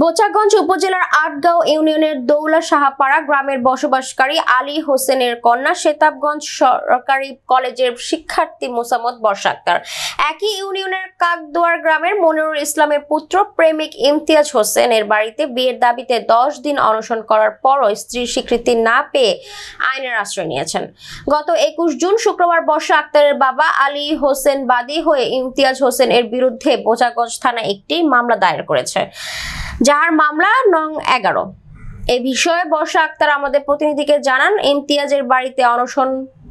বোচাগঞ্জ উপজেলার আটগাঁও ইউনিয়নের দৌলা সাহাপাড়া গ্রামের বসবাসকারী আলী হোসেনের কন্যা শেতাবগঞ্জ সরকারি কলেজের শিক্ষার্থী মোসাম্মদ বর্ষা আক্তার একই ইউনিয়নের কাকদুয়ার গ্রামের মনিরুল ইসলামের পুত্র প্রেমিক ইমতিয়াজ হোসেনের বাড়িতে বিয়ের দাবিতে 10 দিন অনশন করার পরও স্ত্রীর স্বীকৃতি না পেয়ে আইনের আশ্রয় নিয়েছেন। গত 21 জুন শুক্রবার বর্ষা আক্তারের বাবা আলী হোসেন বাদী হয়ে ইমতিয়াজ হোসেন এর বিরুদ্ধে বোচাগঞ্জ থানায় একটি মামলা দায়ের করেছে, যার মামলা নং 11। এই বিষয়ে বর্ষা আক্তার আমাদের প্রতিনিধিকে জানান, ইমতিয়াজের বাড়িতে অনশন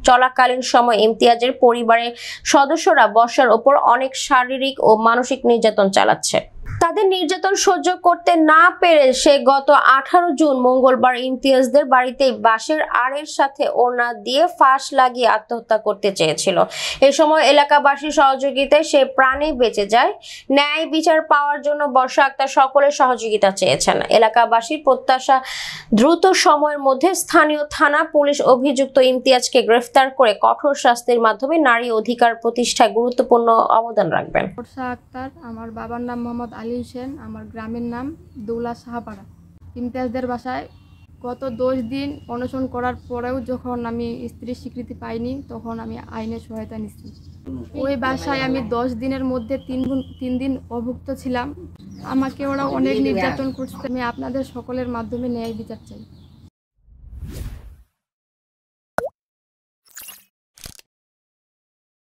চলাকালীন সময় ইমতিয়াজের পরিবারের সদস্যরা বর্ষার ওপর অনেক শারীরিক ও মানসিক নির্যাতন চালাচ্ছে। তাদের নির্যাতন সহ্য করতে না পেরে সে গত 18 জুন মঙ্গলবার ইমতিয়াজদের বাড়িতেই বাঁশের আড়ের সাথে ওড়না দিয়ে ফাঁস লাগিয়ে আত্মহত্যা করতে চেয়েছিল। এ সময় এলাকাবাসীর সহযোগিতায় সে প্রাণে বেঁচে যায়। ন্যায় বিচার পাওয়ার জন্য বর্ষা আক্তার সকলের সহযোগিতা চেয়েছেন। এলাকাবাসীর প্রত্যাশা, দ্রুত সময়ের মধ্যে স্থানীয় থানা পুলিশ অভিযুক্ত ইমতিয়াজকে গ্রেফতার করে কঠোর শাস্তির মাধ্যমে নারী অধিকার প্রতিষ্ঠায় গুরুত্বপূর্ণ অবদান রাখবেন। বর্ষা আক্তার, আমার বাবার নাম মোহাম্মদ আলী হোসেন, আমার গ্রামের নাম দৌলা সাহাপাড়া। ইমতিয়াজদের বাসায় গত 10 দিন অনশন করার পরেও যখন আমি স্ত্রীর স্বীকৃতি পাইনি, তখন আমি আইনের সহায়তা নিচ্ছি। ওই বাসায় আমি 10 দিনের মধ্যে 3 দিন অভুক্ত ছিলাম। আমাকে ওরা অনেক নির্যাতন করছে। আমি আপনাদের সকলের মাধ্যমে ন্যায় বিচার চাই।